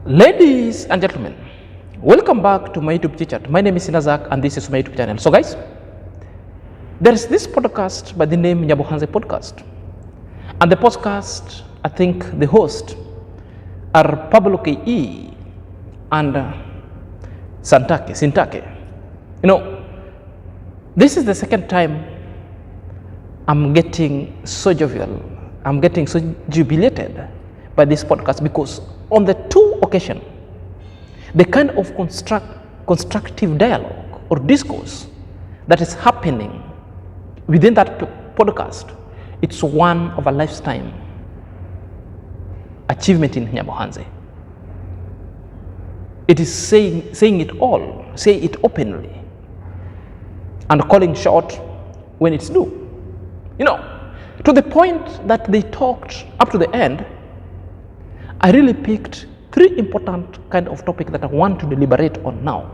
Ladies and gentlemen, welcome back to my YouTube chat. My name is Sinazak and this is my YouTube channel. So guys, there is this podcast by the name NyabohanSe podcast. And the podcast, I think the host are Pablo K.E. and Sintake. You know, this is the second time I'm getting so jovial, I'm getting so jubilated by this podcast, because on the two occasions, the kind of constructive dialogue or discourse that is happening within that podcast, it's one of a lifetime achievement in NyabohanSe. It is saying it all, say it openly, and calling short when it's due. You know, to the point that they talked up to the end, I really picked three important kind of topics that I want to deliberate on now,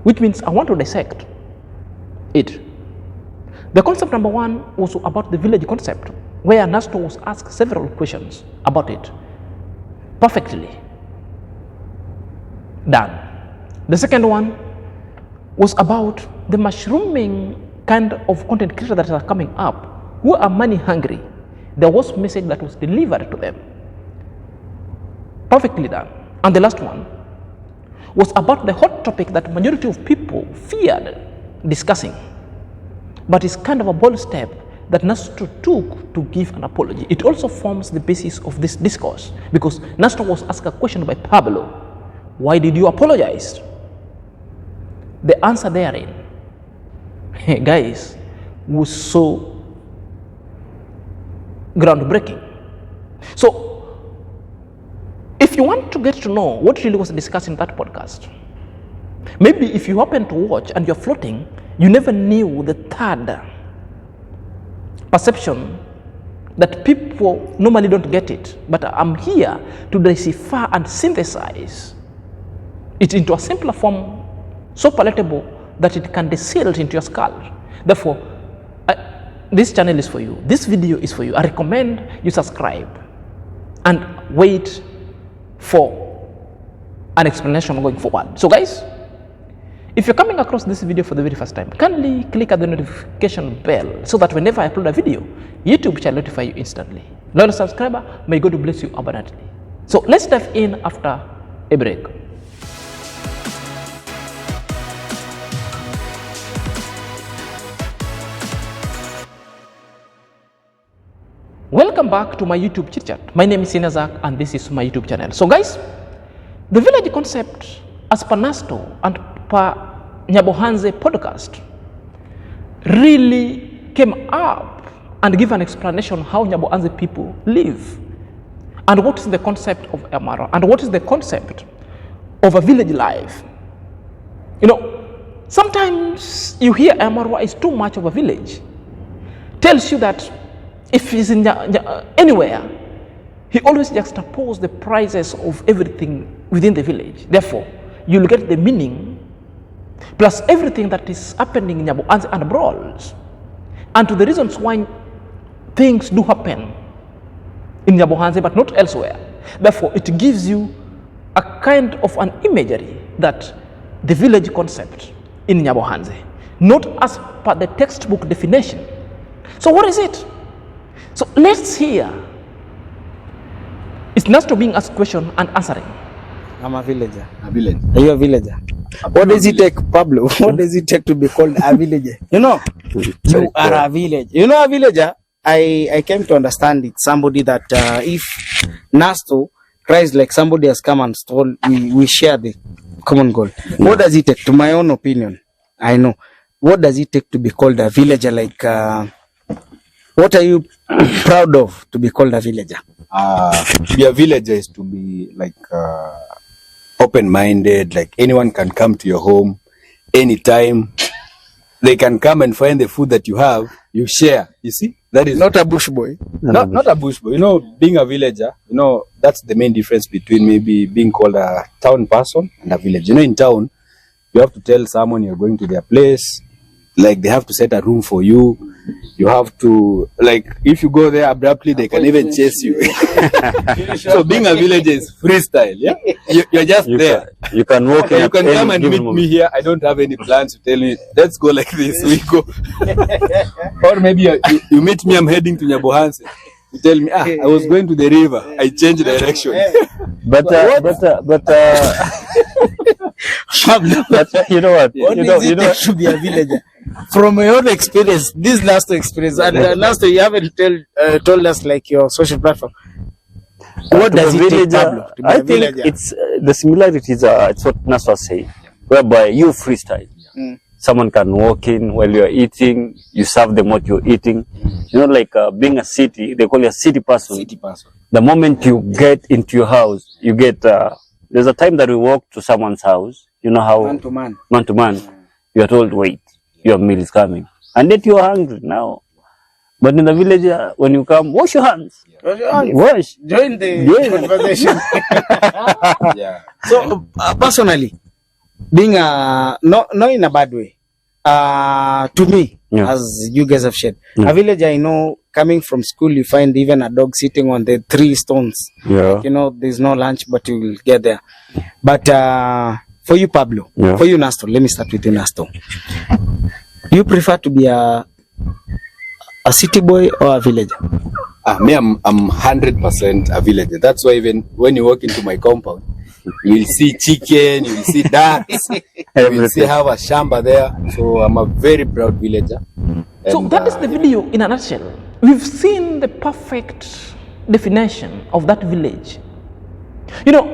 which means I want to dissect it. The concept number one was about the village concept, where Nasto was asked several questions about it. Perfectly done. The second one was about the mushrooming kind of content creators that are coming up, who are money hungry. There was message that was delivered to them. Perfectly done. And the last one was about the hot topic that majority of people feared discussing, but it's kind of a bold step that Nasto took to give an apology. It also forms the basis of this discourse, because Nasto was asked a question by Pablo: why did you apologize? The answer therein, guys, was so groundbreaking. So if you want to get to know what really was discussed in that podcast, maybe if you happen to watch and you're floating, you never knew the third perception that people normally don't get it. But I'm here to decipher and synthesize it into a simpler form, so palatable that it can distill into your skull. Therefore, this channel is for you. This video is for you. I recommend you subscribe and wait for an explanation going forward. So guys, if you're coming across this video for the very first time, kindly click at the notification bell so that whenever I upload a video, YouTube shall notify you instantly. Loyal subscriber, may God bless you abundantly. So let's dive in after a break. Welcome back to my YouTube chit chat. My name is Sinazak and this is my YouTube channel. So guys, the village concept as per Nasto and per NyabohanSe podcast really came up and give an explanation how NyabohanSe people live, and what is the concept of Amara, and what is the concept of a village life. You know, sometimes you hear Amara is too much of a village. Tells you that if he's in anywhere, he always juxtaposes the prices of everything within the village. Therefore, you'll get the meaning plus everything that is happening in NyabohanSe and abroad, and to the reasons why things do happen in NyabohanSe but not elsewhere. Therefore, it gives you a kind of an imagery that the village concept in NyabohanSe, not as per the textbook definition. So what is it? So let's hear. It's Nasto being asked question and answering. I'm a villager. A village. Are you a villager? What does it take, Pablo? What does it take to be called a villager? You know, you are a villager. You know, a villager, I came to understand it. Somebody that if Nasto cries like somebody has come and stole, we share the common goal. What does it take? To my own opinion, I know. What does it take to be called a villager? Like, what are you proud of to be called a villager? To be a villager is to be like open-minded. Like anyone can come to your home anytime. They can come and find the food that you have. You share. You see, that is not a bush boy. Not a bush boy. You know, being a villager. You know, that's the main difference between maybe being called a town person and a village. You know, in town, you have to tell someone you're going to their place. Like they have to set a room for you. You have to, like, if you go there abruptly, they can even chase you. So being a villager is freestyle, yeah? You're just there. You can walk in You can at come any and given meet moment. me here. I don't have any plans to tell you, let's go like this, we go. Or maybe you meet me, I'm heading to NyabohanSe. You tell me, I was going to the river. I changed direction. But you know what? What you does it know take to be a villager? From your own experience, this Nasto experience, and Nasto, you haven't told us like your social platform. What to does be it take, villager, Pablo, to be I a think villager? it's the similarities are it's what Nasto was saying, whereby you freestyle. Someone can walk in while you're eating, you serve them what you're eating. You know, like being a city, they call you a city person. City person. The moment you get into your house, you get, there's a time that we walk to someone's house, you know how, Man to man. man to man, you are told, wait, your meal is coming. And yet you are hungry now. But in the village, when you come, wash your hands. Wash. Join the Yeah. conversation. Yeah. So, personally, being not in a bad way, to me, Yeah. as you guys have shared, Yeah. a village I know, coming from school, you find even a dog sitting on the 3 stones. Yeah. You know, there's no lunch, but you will get there. But for you, Pablo, Yeah. for you, Nasto, let me start with you, Nasto. You prefer to be a city boy or a villager? Me, I'm 100% a villager. That's why even when you walk into my compound, you will see chicken, you will see ducks, you will see have a shamba there. So I'm a very proud villager. So And, that is the video in a nutshell. We've seen the perfect definition of that village. You know,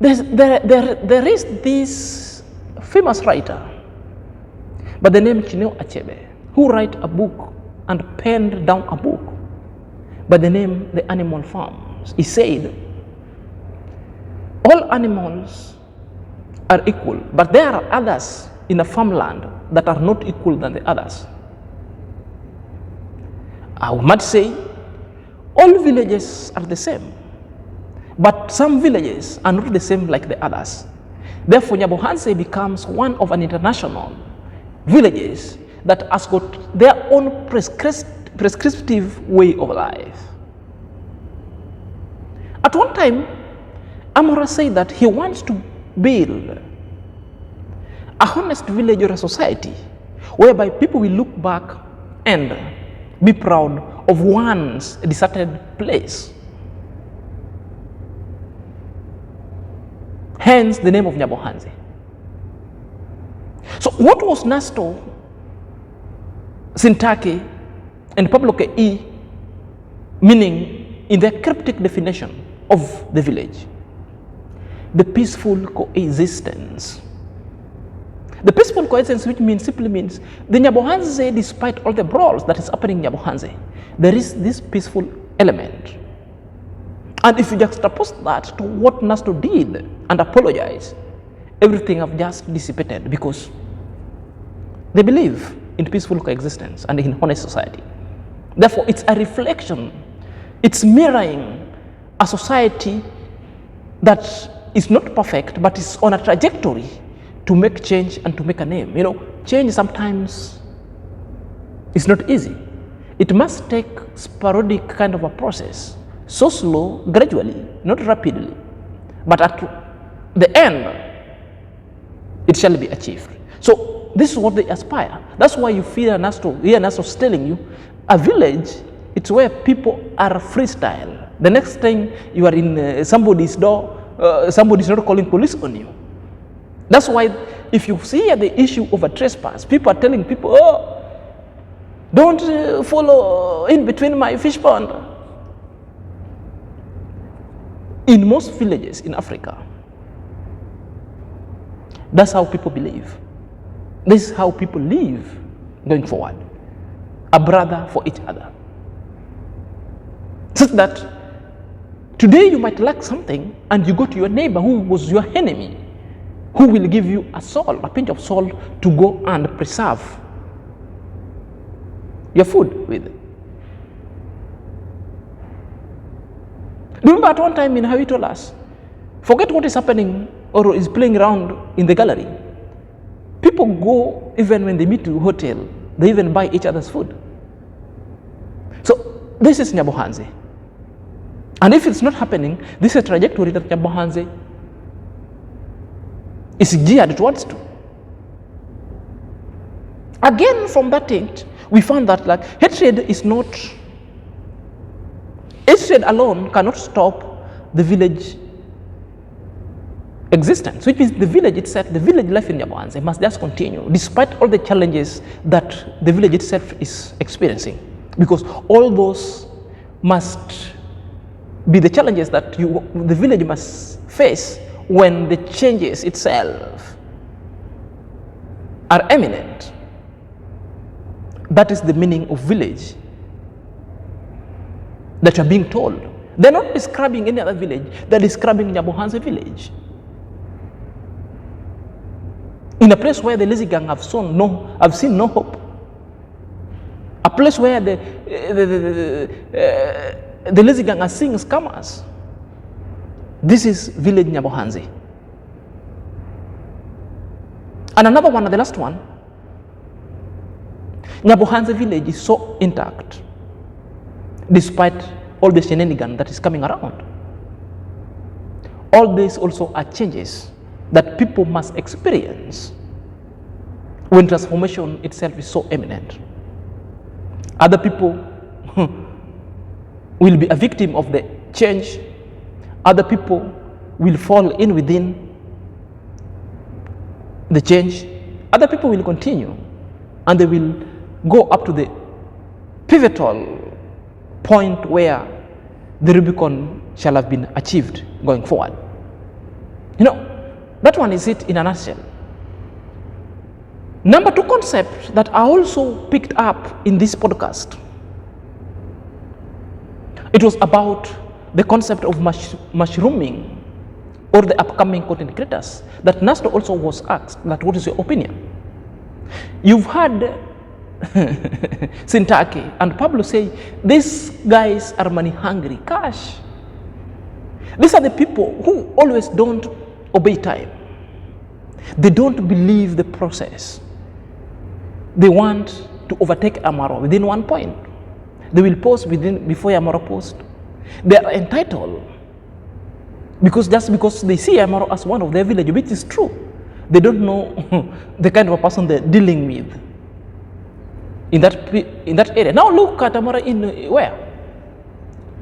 there is this famous writer by the name Chinua Achebe, who wrote a book and penned down a book by the name The Animal Farms. He said, all animals are equal, but there are others in a farmland that are not equal than the others. I might say all villages are the same, but some villages are not the same like the others. Therefore, NyabohanSe becomes one of an international villages that has got their own prescriptive way of life. At one time, Amora said that he wants to build a honest village or a society whereby people will look back and be proud of one's deserted place. Hence the name of NyabohanSe. So what was Nasto, Sintake, and Pablo Ke meaning in their cryptic definition of the village? The peaceful coexistence. The peaceful coexistence, which simply means the NyabohanSe, despite all the brawls that is happening in NyabohanSe, there is this peaceful element. And if you juxtapose that to what Nasto did and apologize, everything have just dissipated because they believe in peaceful coexistence and in honest society. Therefore, it's a reflection, it's mirroring a society that is not perfect, but is on a trajectory to make change and to make a name. You know, change sometimes is not easy. It must take sporadic kind of a process, so slow, gradually, not rapidly, but at the end, it shall be achieved. So this is what they aspire. That's why you feel Nasto, here Nasto is telling you, a village, it's where people are freestyle. The next time you are in somebody's door, somebody's not calling police on you. That's why if you see the issue of a trespass, people are telling people, oh, don't follow in between my fish pond. In most villages in Africa, that's how people believe. This is how people live going forward. A brother for each other. Such that today you might lack something and you go to your neighbor who was your enemy, who will give you a salt, a pinch of salt to go and preserve your food with. Remember at one time in how he told us, forget what is happening or is playing around in the gallery. People go, even when they meet to a hotel, They even buy each other's food. So this is NyabohanSe. And if it's not happening, this is a trajectory that NyabohanSe is geared towards to. Again, from that end, we found that like hatred alone cannot stop the village existence, which means the village itself, the village life in NyabohanSe must just continue despite all the challenges that the village itself is experiencing, because all those must be the challenges that the village must face when the changes itself are imminent. That is the meaning of village that you are being told. They're not describing any other village, they're describing NyabohanSe village. In a place where the lazy gang have seen no hope. A place where the lazy gang are seeing scammers. This is village NyabohanSe. And another one, the last one, NyabohanSe village is so intact despite all the shenanigan that is coming around. All these also are changes that people must experience when transformation itself is so imminent. Other people will be a victim of the change. Other people will fall in within the change. Other people will continue and they will go up to the pivotal point where the Rubicon shall have been achieved going forward. You know, that one is it in a nutshell. Number two concept that I also picked up in this podcast, it was about the concept of mushrooming or the upcoming content creators, that Nasto also was asked that what is your opinion? You've heard Sintaki and Pablo say these guys are money hungry, cash. These are the people who always don't obey time. They don't believe the process. They want to overtake Amaro within one point. They will post before Amaro posts. They are entitled because they see Amaro as one of their village, which is true. They don't know the kind of a person they're dealing with in that area. Now look at Amaro in where?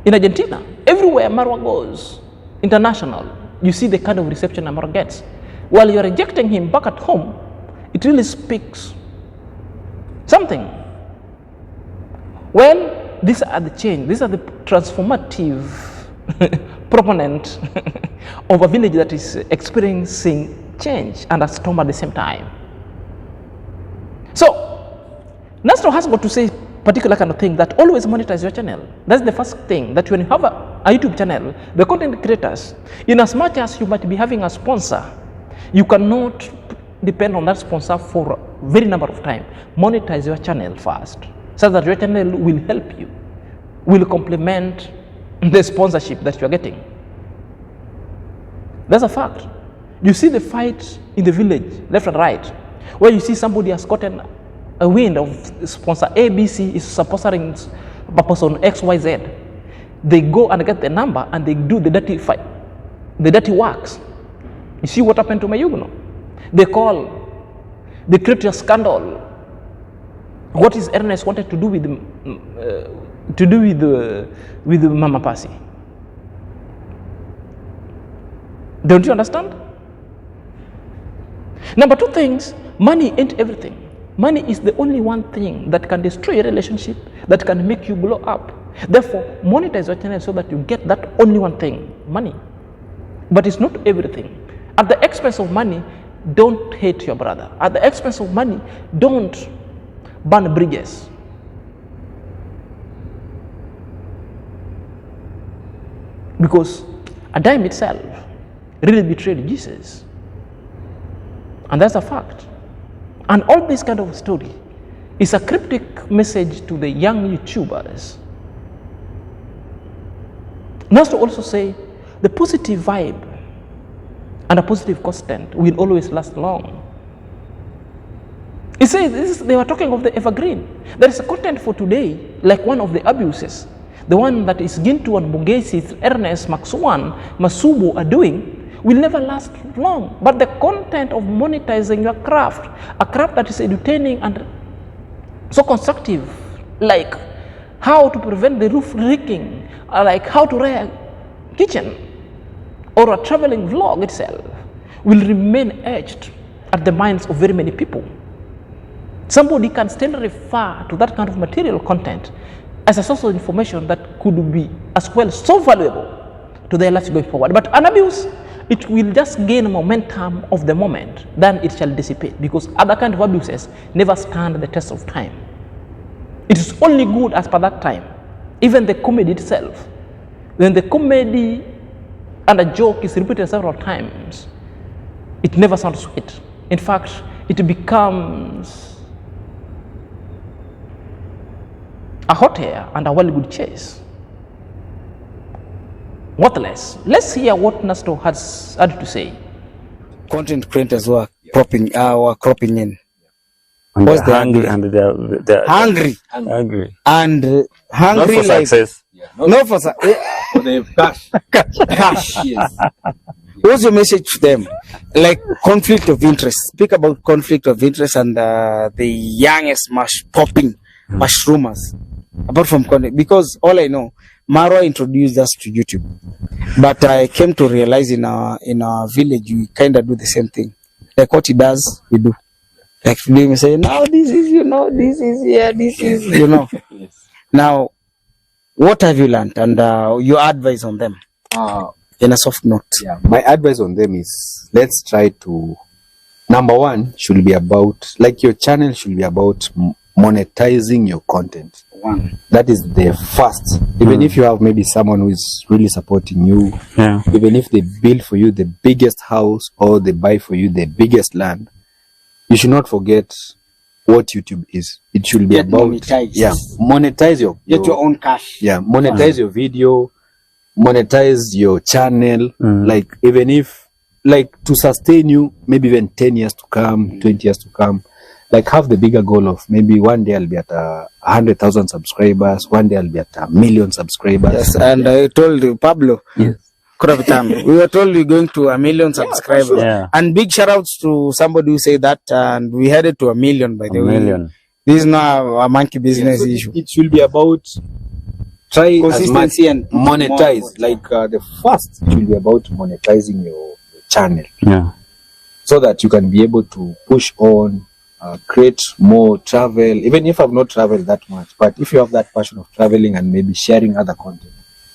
In Argentina. Everywhere Amaro goes, international, you see the kind of reception Amaro gets. While you're rejecting him back at home, it really speaks something. Well, these are the change, these are the transformative proponent of a village that is experiencing change and a storm at the same time. So, Nasto has got to say particular kind of thing that always monetize your channel. That's the first thing, that when you have a YouTube channel, the content creators, in as much as you might be having a sponsor, you cannot depend on that sponsor for a very number of time. Monetize your channel first, so that your channel will help you, will complement the sponsorship that you are getting. That's a fact. You see the fight in the village, left and right, where you see somebody has gotten a wind of sponsor ABC is sponsoring a person XYZ. They go and get the number and they do the dirty fight, the dirty works. You see what happened to Mayugno? They call, they create a scandal. What is Ernest wanted to do with Mama Pasi? Don't you understand? Number two things, money ain't everything. Money is the only one thing that can destroy a relationship, that can make you blow up. Therefore, monetize your channel so that you get that only one thing, money. But it's not everything. At the expense of money, don't hate your brother. At the expense of money, don't burn bridges. Because a dime itself really betrayed Jesus. And that's a fact. And all this kind of story is a cryptic message to the young YouTubers. Nasto also say the positive vibe and a positive content will always last long. He says they were talking of the evergreen. There is a content for today, like one of the abuses, the one that is Gintu and Mugesi, Ernest, Maxwan, Masubu are doing, will never last long. But the content of monetizing your craft, a craft that is entertaining and so constructive, like how to prevent the roof leaking, like how to rear a kitchen, or a traveling vlog itself, will remain etched at the minds of very many people. Somebody can still refer to that kind of material content as a source of information that could be as well so valuable to their lives going forward. But an abuse, it will just gain momentum of the moment, then it shall dissipate, because other kind of abuses never stand the test of time. It is only good as per that time. Even the comedy itself, when the comedy and a joke is repeated several times, it never sounds sweet. In fact, it becomes a hot air and a well good chase. Worthless. Let's hear what Nasto has had to say. Content creators were cropping in. And What's they're the hungry, and they're hungry hungry. and Not hungry for like success. no for For the cash. cash. Yes. What's your message to them? Like conflict of interest. Speak about conflict of interest and the youngest popping mushroomers. Apart from content, because all I know, Marwa introduced us to YouTube, but I came to realize in our village we kind of do the same thing. Like what he does, we do. Like today we say, no, this is this is this is Yes. Now, what have you learned and your advice on them in a soft note? Yeah, my advice on them is let's try to, number one should be about, like your channel should be about monetizing your content. One. That is the first. Even if you have maybe someone who is really supporting you, Yeah. even if they build for you the biggest house or they buy for you the biggest land, you should not forget what YouTube is. It should be Get about monetized. yeah, monetize Get your own cash. yeah, monetize your video, monetize your channel. Like even if, like, to sustain you, maybe even 10 years to come, 20 years to come, like have the bigger goal of maybe one day I'll be at 100,000 subscribers, one day I'll be at 1,000,000 subscribers. Yes, and I told you, Pablo, Kurabitam, we were told we're going to 1,000,000 subscribers. Yeah. And big shout outs to somebody who said that, and we headed to 1,000,000 by the way. 1,000,000. This is not a monkey business So issue. it should be about try as much Consistency and monetize. more. Like the first, it should be about monetizing your channel Yeah. so that you can be able to push on, create more travel. Even if I've not traveled that much, but if you have that passion of traveling and maybe sharing other content,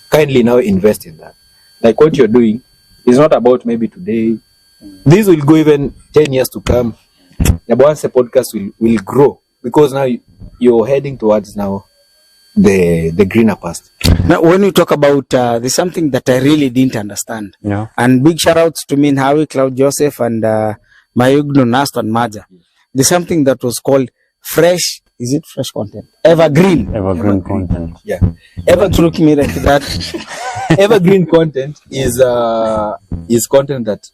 kindly now invest in that. Like what you're doing is not about maybe today. This will go even 10 years to come. NyabohanSe podcast will grow because now you're heading towards now the greener past. Now, when you talk about, there's something that I really didn't understand. Yeah. And big shout outs to me, Howie, Cloud Joseph, and Mayugno, Nasto, and Maja. There's something that was called fresh, is it fresh content? Evergreen. Evergreen content. Yeah. Look me like that. Evergreen content is content that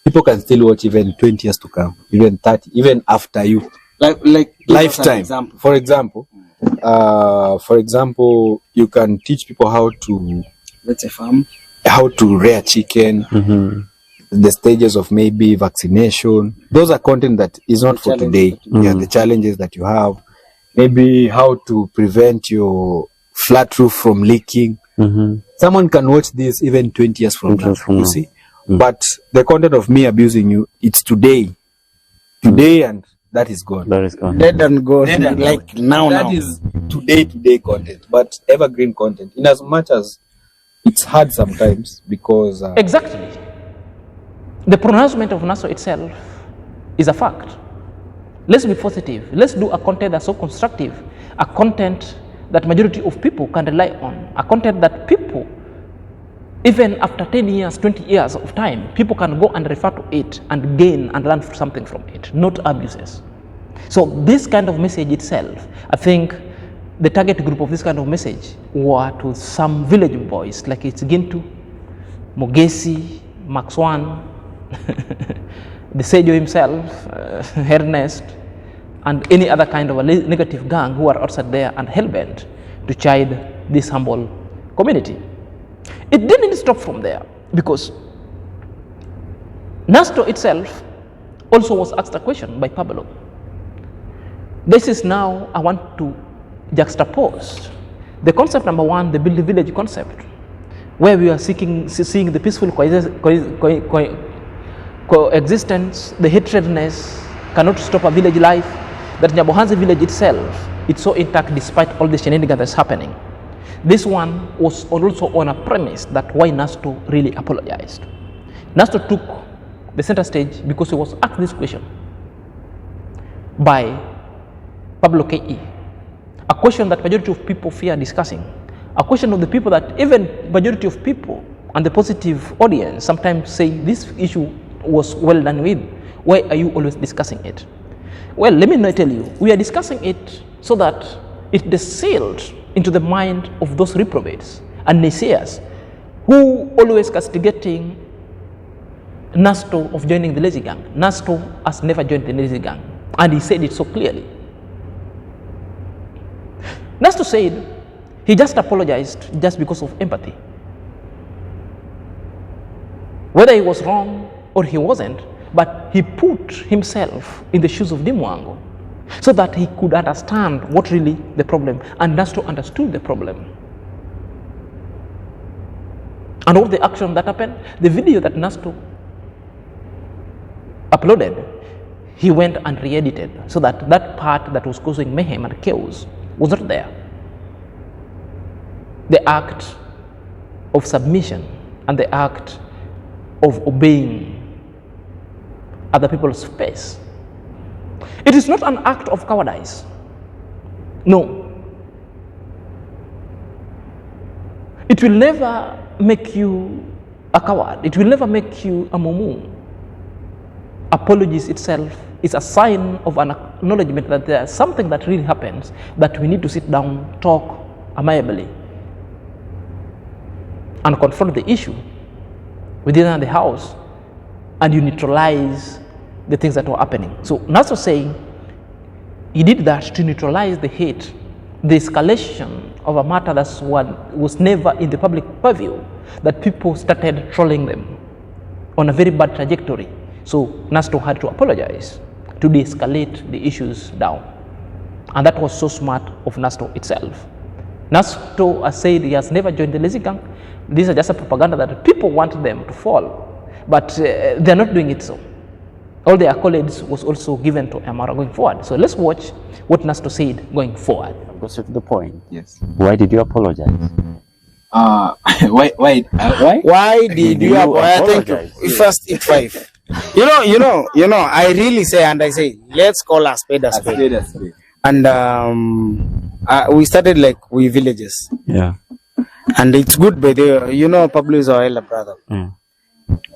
people can still watch even 20 years to come, even 30, even after you. Like Lifetime. For example, you can teach people how to Let's say farm. how to rear chicken, the stages of maybe vaccination. Those are content that is not for today. Yeah, the challenges that you have, maybe how to prevent your flat roof from leaking. Someone can watch this even 20 years from now. You see, but the content of me abusing you, it's today, and that is gone. That is gone. Dead and gone. Like now. That is today content, but evergreen content. In as much as it's hard sometimes because Exactly. The pronouncement of Nasto itself is a fact. Let's be positive. Let's do a content that's so constructive, a content that majority of people can rely on, a content that people, even after 10 years, 20 years of time, people can go and refer to it and gain and learn something from it, not abuses. So this kind of message itself, I think the target group of this kind of message were to some village boys, like it's Gintu, Mogesi, Maxwan, the Sejo himself, Ernest, and any other kind of a negative gang who are outside there and hell-bent to chide this humble community. It didn't stop from there, because Nasto itself also was asked a question by Pablo. This is now, I want to juxtapose the concept number one, the build the village concept, where we are seeing the peaceful coexistence, the hatredness cannot stop a village life, that NyabohanSe village itself, it's so intact despite all the shenanigans that's happening. This one was also on a premise that why Nasto really apologized. Nasto took the center stage because he was asked this question by Pablo K.E., a question that majority of people fear discussing, a question of the people that even majority of people and the positive audience sometimes say this issue was well done with. Why are you always discussing it? Well, let me not tell you, we are discussing it so that it distilled into the mind of those reprobates and naysayers who always castigating Nasto of joining the lazy gang. Nasto has never joined the lazy gang, and he said it so clearly. Nasto said he just apologized just because of empathy. Whether he was wrong or he wasn't, but he put himself in the shoes of Dimwango so that he could understand what really the problem, and Nasto understood the problem. And all the action that happened, the video that Nasto uploaded, he went and re-edited so that that part that was causing mayhem and chaos was not there. The act of submission and the act of obeying other people's space. It is not an act of cowardice. No. It will never make you a coward. It will never make you a mumu. Apologies itself is a sign of an acknowledgement that there is something that really happens, that we need to sit down, talk amiably, and confront the issue within the house, and you neutralize the things that were happening. So Nasto saying he did that to neutralize the hate, the escalation of a matter that was never in the public purview, that people started trolling them on a very bad trajectory. So Nasto had to apologize to de-escalate the issues down. And that was so smart of Nasto itself. Nasto has said he has never joined the lazy gang. These are just a propaganda that people want them to fall, but they're not doing it so. All the accolades was also given to Amara going forward. So let's watch what Nasto said going forward. Go straight to the point. Yes. Why did you apologize? Why did you apologize? Thank you. First in 5. You know, I really say, and I say, let's call a spade a spade. And we started like we villages. Yeah. And it's good, but Pablo is our elder brother. Mm.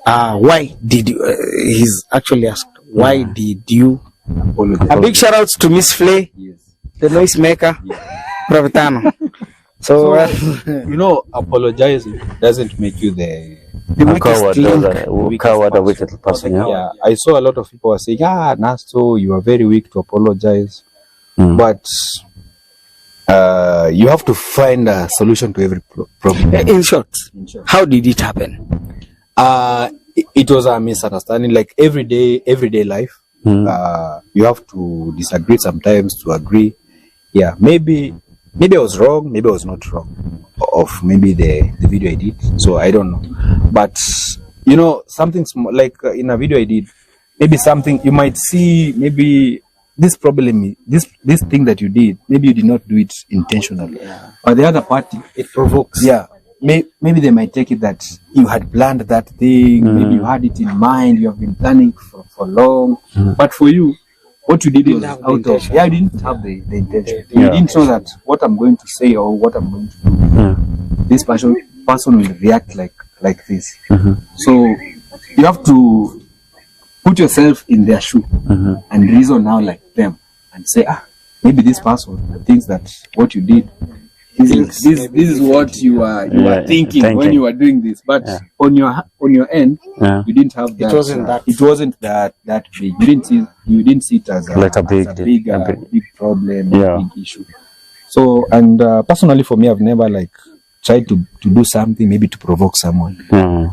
Why did you, he's actually asked, why did you apologize? A big shout out to Miss Flay, Yes. the noise maker, Pravitano. So apologizing doesn't make you the coward, a wicked person. Yeah, I saw a lot of people were saying, Nasto, you are very weak to apologize. But you have to find a solution to every problem. In short, how did it happen? It was a misunderstanding, like everyday life. You have to disagree sometimes to agree. Yeah, maybe I was wrong, maybe I was not wrong, of maybe the video I did. So I don't know, but something small, like in a video I did, maybe something you might see, maybe this problem, this thing that you did, maybe you did not do it intentionally, but the other party, it provokes. Yeah, maybe they might take it that you had planned that thing, maybe you had it in mind, you have been planning for long, but for you, what you did was out of, you didn't have the intention. You didn't know that what I'm going to say or what I'm going to do, this person will react like this. So you have to put yourself in their shoe and reason now like them and say, maybe this person thinks that what you did This is what you are thinking when you are doing this, but on your end, you didn't have that. It wasn't that big. You didn't see it as Like a big problem, Yeah. a big issue. So, and personally for me, I've never like tried to do something maybe to provoke someone.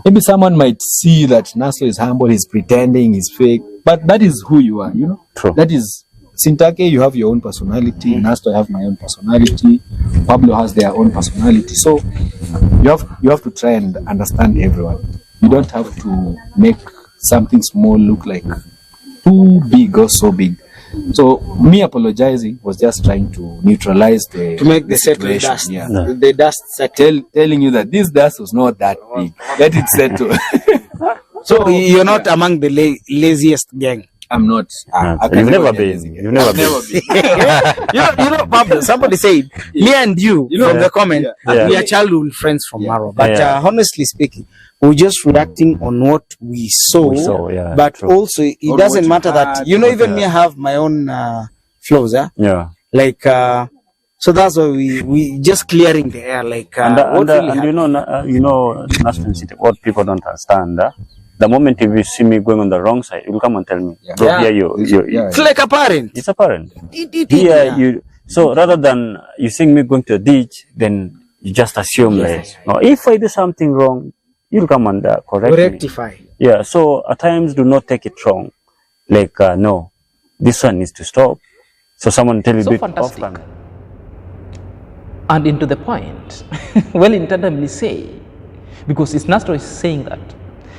Maybe someone might see that Nasto is humble, he's pretending, he's fake, but that is who you are, you know? True. That is, Sintake, you have your own personality, Nasto, I have my own personality, Pablo has their own personality. So, you have to try and understand everyone. You don't have to make something small look like too big or so big. So me apologizing was just trying to neutralize the To make the settle situation. dust. Yeah. The dust settle. Telling you that this dust was not that big. Let it settle. So you're not among the laziest gang. I'm not. I can You've never be been. lazy. You've never been. you know, Pablo, somebody said, me and you, from the comment, Yeah. we are childhood friends from Maro. But Yeah. honestly speaking, we're just reacting on what we saw. Yeah, but true. also, it Or doesn't what you matter that, had, you know, what even me, I have my own flaws. Yeah. Like, so that's why we just clearing the air. Like, what really And happened? you know, National City, what people don't understand. The moment if you see me going on the wrong side, you will come and tell me. Yeah. Bro, Yeah. here you. It's like a parent. It's apparent. Yeah. Here so rather than you seeing me going to a ditch, then you just assume like, no, if I do something wrong, you'll come and correct me. Rectify. Yeah. So at times, do not take it wrong. Like no, this one needs to stop. So someone tell you So bit fantastic. often. And into the point, well intendedly say, because it's Nasto is saying that,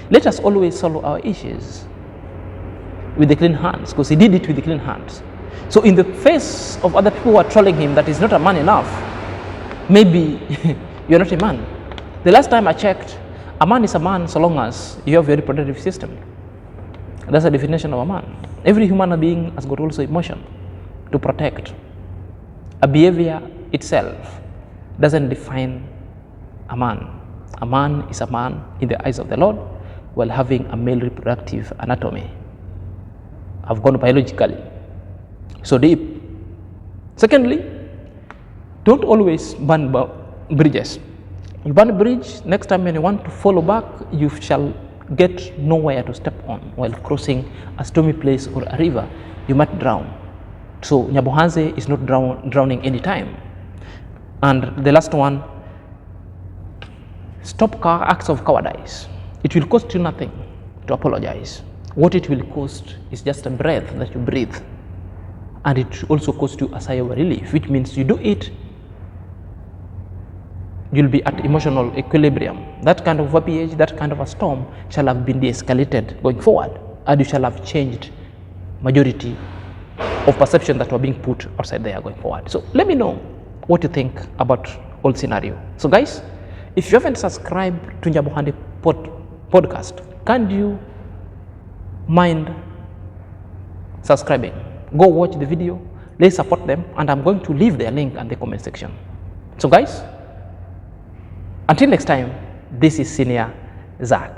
let us always solve our issues with the clean hands, because he did it with the clean hands. So in the face of other people who are trolling him that he's not a man enough, maybe you're not a man. The last time I checked, a man is a man so long as you have a reproductive system. That's the definition of a man. Every human being has got also emotion to protect. A behavior itself doesn't define a man. A man is a man in the eyes of the Lord while having a male reproductive anatomy. I've gone biologically so deep. Secondly, don't always burn bridges. You burn a bridge, next time when you want to follow back, you shall get nowhere to step on while crossing a stormy place or a river. You might drown. So NyabohanSe is not drowning anytime. And the last one, stop acts of cowardice. It will cost you nothing to apologize. What it will cost is just a breath that you breathe. And it also costs you a sigh of relief, which means you do it, you'll be at emotional equilibrium. That kind of verbiage, that kind of a storm shall have been de-escalated going forward, and you shall have changed majority of perception that were being put outside there going forward. So let me know what you think about whole scenario. So guys, if you haven't subscribed to NyabohanSe podcast, can you mind subscribing? Go watch the video, let's support them, and I'm going to leave their link in the comment section. So guys, until next time, this is Senior Zach.